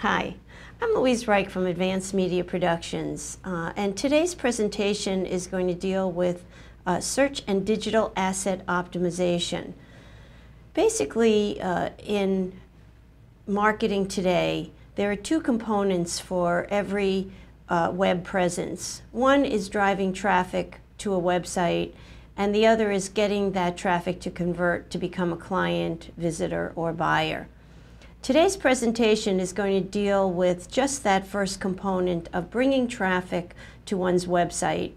Hi, I'm Louise Reich from Advanced Media Productions, and today's presentation is going to deal with search and digital asset optimization. Basically, in marketing today, there are two components for every web presence. One is driving traffic to a website, and the other is getting that traffic to convert to become a client, visitor, or buyer. Today's presentation is going to deal with just that first component of bringing traffic to one's website.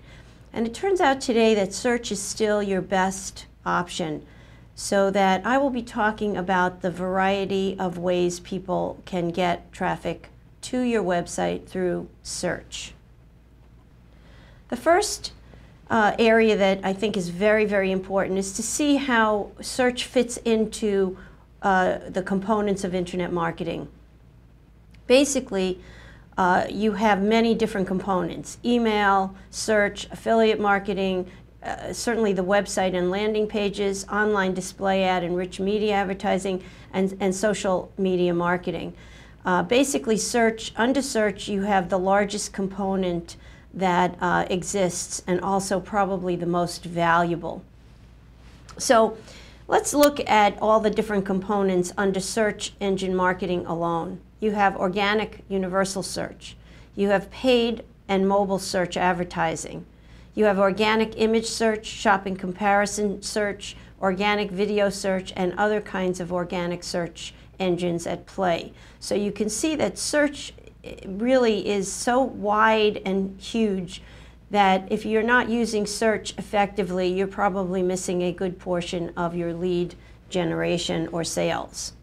And it turns out today that search is still your best option, so that I will be talking about the variety of ways people can get traffic to your website through search. The first area that I think is very, very important is to see how search fits into the components of internet marketing. Basically, you have many different components: email, search, affiliate marketing, certainly the website and landing pages, online display ad and rich media advertising, and social media marketing. Basically, under search, you have the largest component that exists, and also probably the most valuable. So let's look at all the different components under search engine marketing alone. You have organic universal search. You have paid and mobile search advertising. You have organic image search, shopping comparison search, organic video search, and other kinds of organic search engines at play. So you can see that search really is so wide and huge that if you're not using search effectively, you're probably missing a good portion of your lead generation or sales.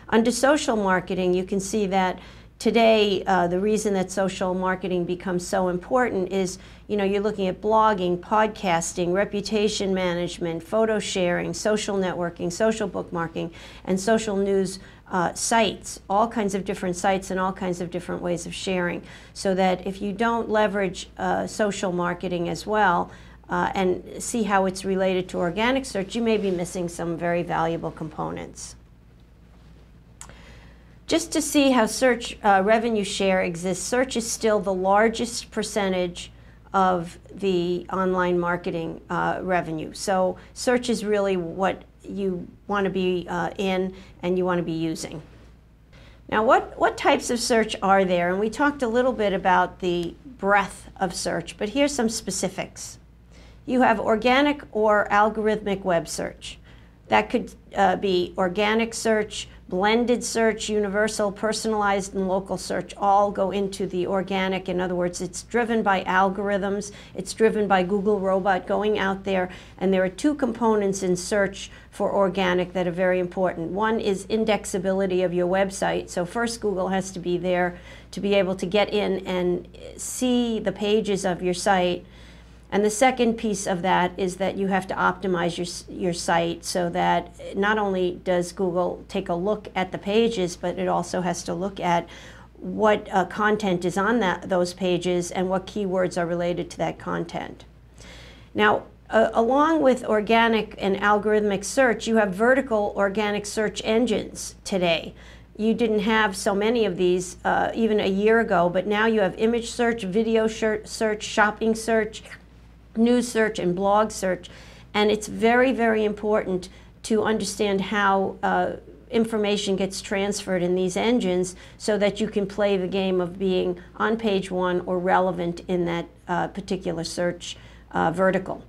Under social marketing, you can see that today the reason that social marketing becomes so important is, you're looking at blogging, podcasting, reputation management, photo sharing, social networking, social bookmarking, and social news sites, all kinds of different sites and all kinds of different ways of sharing, so that if you don't leverage social marketing as well and see how it's related to organic search, you may be missing some very valuable components. Just to see how search revenue share exists, search is still the largest percentage of the online marketing revenue. So search is really what you want to be in and you want to be using. Now, what types of search are there? And we talked a little bit about the breadth of search, but here's some specifics. You have organic or algorithmic web search. That could be organic search, blended search, universal, personalized, and local search all go into the organic. In other words, it's driven by algorithms. It's driven by Google Robot going out there. And there are two components in search for organic that are very important. One is indexability of your website. So first, Google has to be there to be able to get in and see the pages of your site. And the second piece of that is that you have to optimize your site so that not only does Google take a look at the pages, but it also has to look at what content is on those pages and what keywords are related to that content. Now, along with organic and algorithmic search, you have vertical organic search engines today. You didn't have so many of these even a year ago, but now you have image search, video search, shopping search, news search, and blog search. And it's very, very important to understand how information gets transferred in these engines so that you can play the game of being on page one or relevant in that particular search vertical.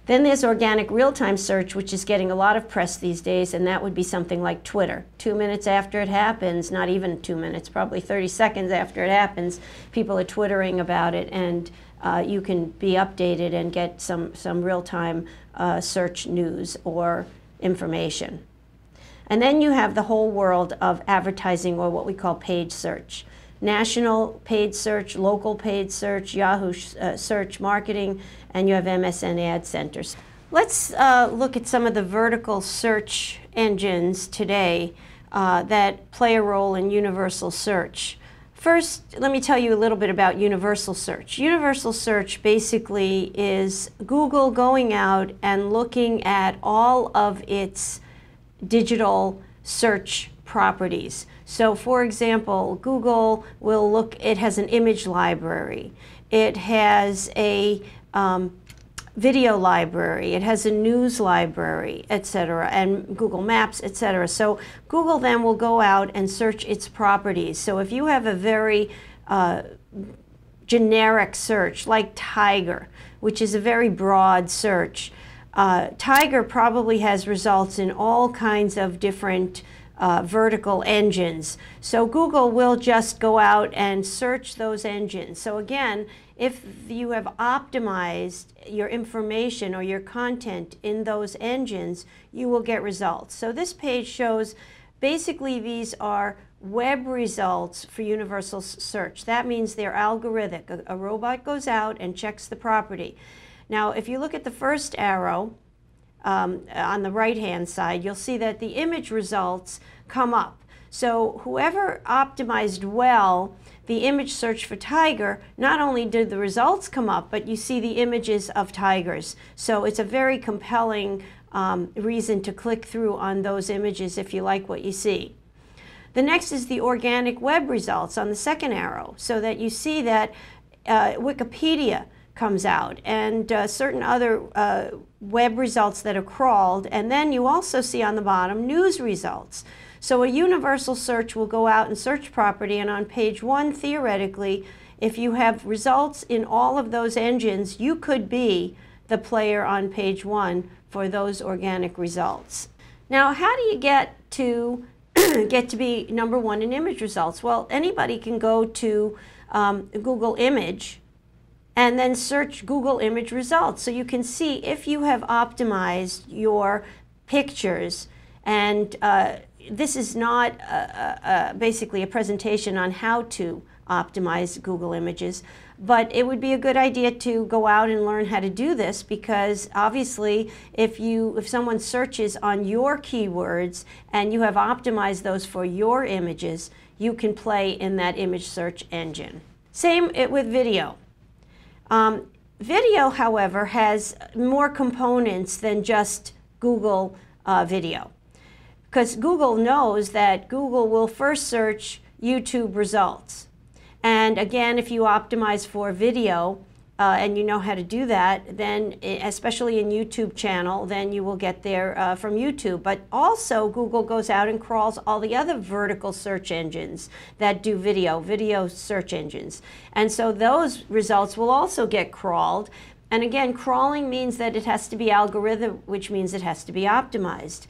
Then there's organic real-time search, which is getting a lot of press these days, and that would be something like Twitter. 2 minutes after it happens, not even 2 minutes, probably 30 seconds after it happens, people are twittering about it, and you can be updated and get some real-time search news or information. And then you have the whole world of advertising, or what we call paid search. National paid search, local paid search, Yahoo search marketing, and you have MSN Ad Centers. Let's look at some of the vertical search engines today that play a role in universal search. First, let me tell you a little bit about universal search. Universal search basically is Google going out and looking at all of its digital search properties. So for example, Google will look, it has an image library, it has a video library, it has a news library, etc., and Google Maps, etc. So Google then will go out and search its properties. So if you have a very generic search like tiger, which is a very broad search, tiger probably has results in all kinds of different vertical engines. So Google will just go out and search those engines. So again, if you have optimized your information or your content in those engines, you will get results. So this page shows basically these are web results for universal search. That means they're algorithmic. A robot goes out and checks the property. Now, if you look at the first arrow on the right-hand side, you'll see that the image results come up. So whoever optimized well the image search for tiger, not only did the results come up, but you see the images of tigers. So it's a very compelling reason to click through on those images if you like what you see. The next is the organic web results on the second arrow, so that you see that Wikipedia comes out and certain other web results that are crawled, and then you also see on the bottom news results. So a universal search will go out and search property, and on page 1, theoretically, if you have results in all of those engines, you could be the player on page 1 for those organic results. Now, how do you get to be number 1 in image results? Well, anybody can go to Google Image and then search Google Image results. So you can see if you have optimized your pictures, and this is not basically a presentation on how to optimize Google Images, but it would be a good idea to go out and learn how to do this, because obviously if someone searches on your keywords and you have optimized those for your images, you can play in that image search engine. Same with video. Video, however, has more components than just Google video, because Google knows that Google will first search YouTube results. And again, if you optimize for video and you know how to do that, then especially in YouTube channel, then you will get there from YouTube. But also Google goes out and crawls all the other vertical search engines that do video search engines. And so those results will also get crawled. And again, crawling means that it has to be algorithm, which means it has to be optimized.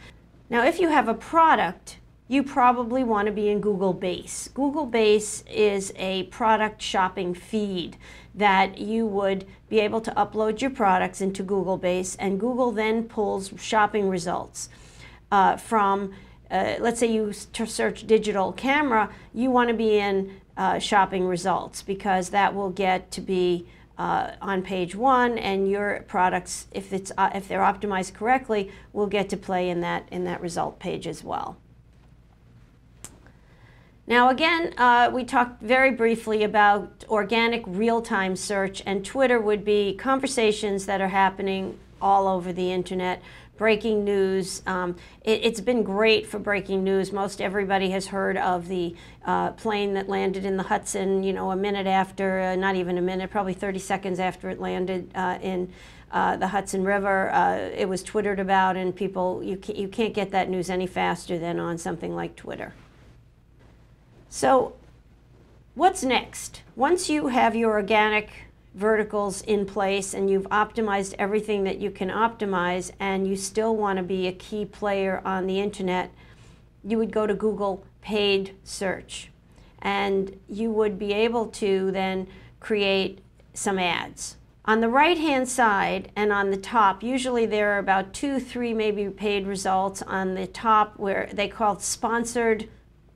Now, if you have a product, you probably want to be in Google Base. Google Base is a product shopping feed that you would be able to upload your products into Google Base, and Google then pulls shopping results from, let's say you search digital camera, you want to be in shopping results, because that will get to be on page 1, and your products, if they're optimized correctly, will get to play in that result page as well. Now again, we talked very briefly about organic real-time search, and Twitter would be conversations that are happening all over the internet, breaking news. It's been great for breaking news. Most everybody has heard of the plane that landed in the Hudson, you know, a minute after, not even a minute, probably 30 seconds after it landed in the Hudson River. It was twittered about, and people, you can't get that news any faster than on something like Twitter. So what's next? Once you have your organic verticals in place and you've optimized everything that you can optimize, and you still want to be a key player on the internet, you would go to Google Paid Search, and you would be able to then create some ads. On the right-hand side and on the top, usually there are about 2, 3 maybe paid results on the top, where they call sponsored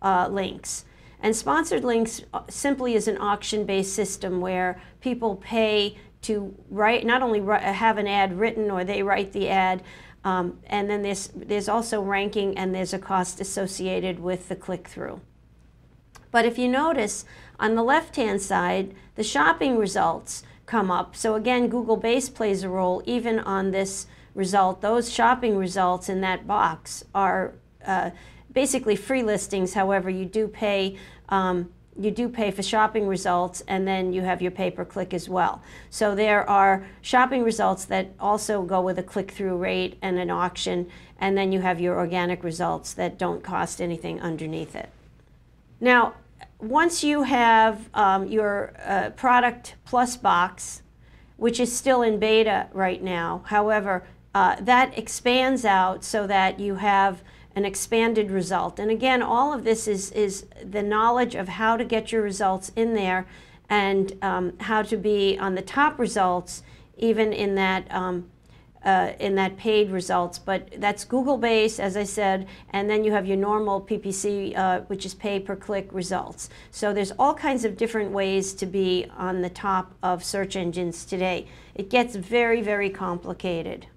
links. And sponsored links simply is an auction-based system where people pay to not only have an ad written, or they write the ad, and then there's also ranking, and there's a cost associated with the click-through. But if you notice, on the left-hand side, the shopping results come up. So again, Google Base plays a role even on this result. Those shopping results in that box are basically free listings. However, you do pay for shopping results, and then you have your pay-per-click as well. So there are shopping results that also go with a click-through rate and an auction, and then you have your organic results that don't cost anything underneath it. Now, once you have your product plus box, which is still in beta right now, however, that expands out so that you have an expanded result. And again, all of this is the knowledge of how to get your results in there, and how to be on the top results, even in that paid results. But that's Google based, as I said, and then you have your normal PPC, which is pay per click results. So there's all kinds of different ways to be on the top of search engines today. It gets very, very complicated.